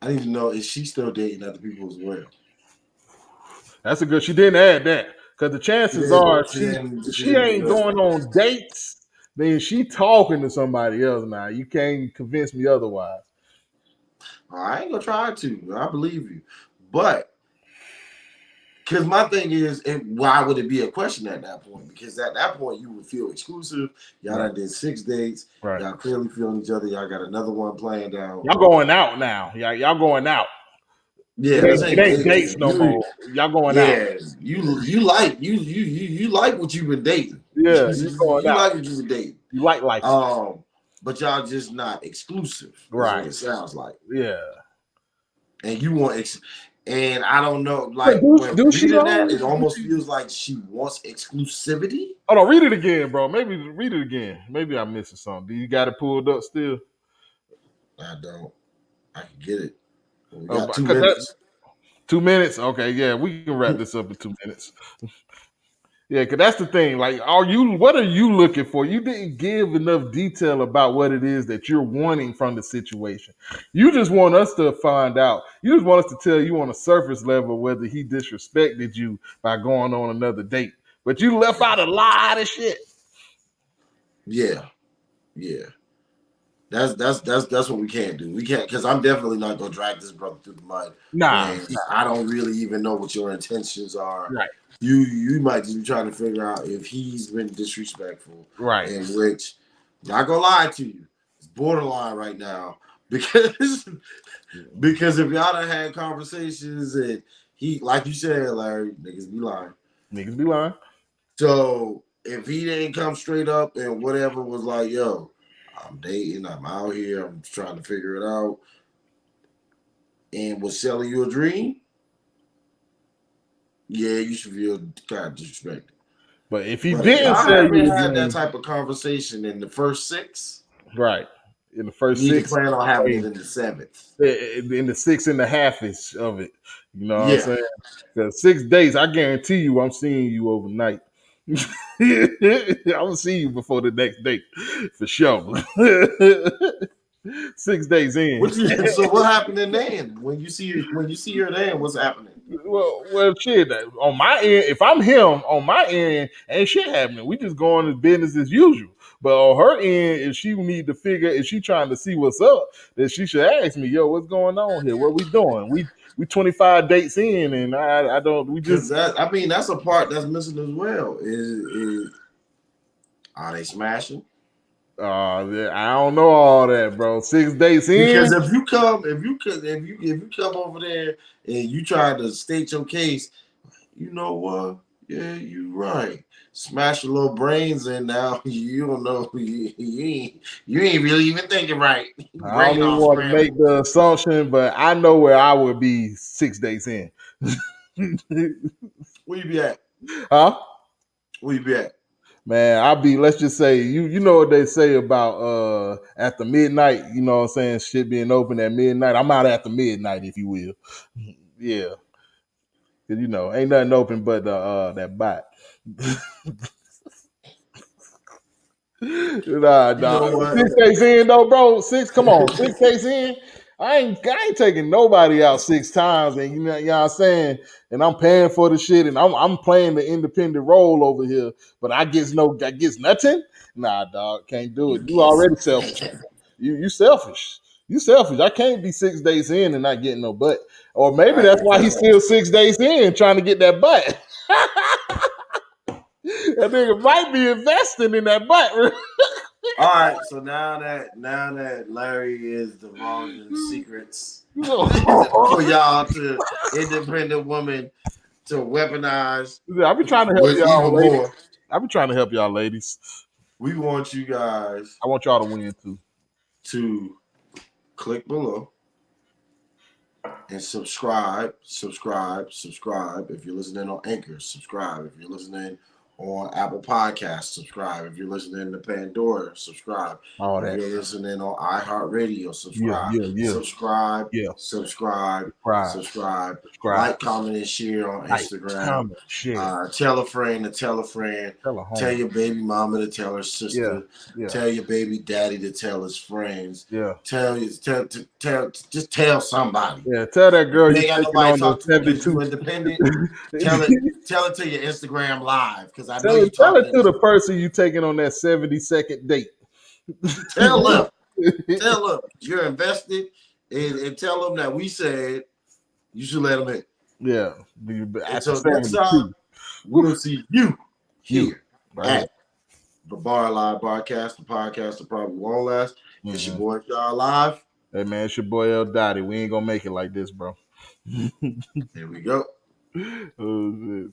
I need to know is she still dating other people as well? That's a good. She didn't add that because the chances are She she didn't ain't address going that. on dates. Then she talking to somebody else now. You can't convince me otherwise. I ain't gonna try to. I believe you, but because my thing is, and why would it be a question at that point? Because at that point, you would feel exclusive. Y'all Right. done did 6 dates. Right. Y'all clearly feeling each other. Y'all got another one planned out. Y'all going out now. Y'all going out. Yeah, It this ain't it ain't ain't dating. dates no more. Y'all going out. Yeah, you like you like what you've been dating. Yeah, you going You out. like what you've been dating. You like life. But y'all just not exclusive. Is what Right. it sounds like. Yeah. And you want and I don't know, But like do, when do she reading that, though? it almost feels like she wants exclusivity. Hold on, read it again, bro. Maybe read it again. Maybe I'm missing something. Do you got it pulled up still? I don't. I can get it. We Oh, got two because that minutes. 2 minutes. Okay, yeah, we can wrap this up in 2 minutes. Yeah, because that's the thing. Like, what are you looking for? You didn't give enough detail about what it is that you're wanting from the situation. You just want us to find out. You just want us to tell you on a surface level whether he disrespected you by going on another date. But you left out a lot of shit. Yeah, yeah. That's what we can't do. We can't because I'm definitely not gonna drag this brother through the mud Nah, when I don't really even know what your intentions are. right, You might just be trying to figure out if he's been disrespectful, right. in which not gonna lie to you, it's borderline right now because because if y'all done had conversations and he like you said, Larry, niggas be lying. Niggas be lying. So if he didn't come straight up and whatever was like, yo, I'm dating, I'm out here, I'm trying to figure it out, and was selling you a dream, yeah, you should feel kind of disrespected. But if he But if didn't y'all sell haven't you a had that dream, type of conversation in the first 6, right? in the You first need to 6 plan on having it days, in the 7th. in the 6.5 ish of it. You know what I'm Yeah, saying? Because 6 days, I guarantee you, I'm seeing you overnight. I'm gonna see you before the next date for sure. 6 days in. so what happening then? When you see her then, what's happening? Well, shit. On my end, if I'm him, on my end, ain't shit happening. We just going to business as usual. But on her end, if she need to figure, if she trying to see what's up, then she should ask me, "Yo, what's going on here? What we doing? We 25 dates in, and I don't. We Because just that's a part that's missing as well. Is are they smashing? I don't know all that, bro. 6 days Because in, if you come over there and you try to state your case, you know what? Yeah, you right. Smash your little brains in now. You don't know. You ain't really even thinking right. I don't Brain even all want to scrambled. make the assumption, but I know where I would be 6 days in. Where you be at? Huh? Where you be at? Man, I'll be, let's just say, you know what they say about after midnight, you know what I'm saying, shit being open at midnight. I'm out after midnight, if you will. Yeah. Cause ain't nothing open but that bot. Nah, You know what? 6 days in though, bro. Come on, 6 days in. I ain't taking nobody out 6 times, and you know what I'm saying. And I'm paying for the shit, and I'm playing the independent role over here. But I gets nothing. Nah, dog, can't do You it. You get already selfish. You selfish. You selfish. I can't be 6 days in and not getting no butt. Or maybe right. that's why he's still 6 days in trying to get that butt. That nigga might be investing in that butt. All right. So now that Larry is divulging secrets for y'all to independent woman to weaponize I be trying to help with y'all, even ladies. more. I be trying to help y'all, ladies. We want you guys I want y'all to win too. to click below and subscribe. If you're listening on Anchor, subscribe. If you're listening on Apple Podcasts, subscribe. If you're listening to Pandora, subscribe. All If that. you're listening on iHeartRadio, Yeah, subscribe. yeah, yeah, Subscribe, yeah. subscribe, Subscribe, subscribe. subscribe, Like, comment, and share on like, Instagram. comment, share, Tell a friend to tell a friend. tell a Tell homie. your baby mama to tell her Yeah, sister. yeah, Tell your baby daddy to tell his friends. yeah, Just tell somebody. yeah. Tell that If girl you you ain't got taking nobody on to the talk to because you 72. independent, tell it to your Instagram live because I know you Tell talking it in to this. the person you taking on that 72nd date. Tell them, tell them you're invested, and tell them that we said you should let them in. Yeah, after Until next time, 72. we'll see you You here right here. at the Bar Live Barcast, the podcast that probably won't last. It's your Mm-hmm. boy Shaw Live. Hey man, it's your boy L Dottie. We ain't gonna make it like this, bro. Here we go. Oh, shit.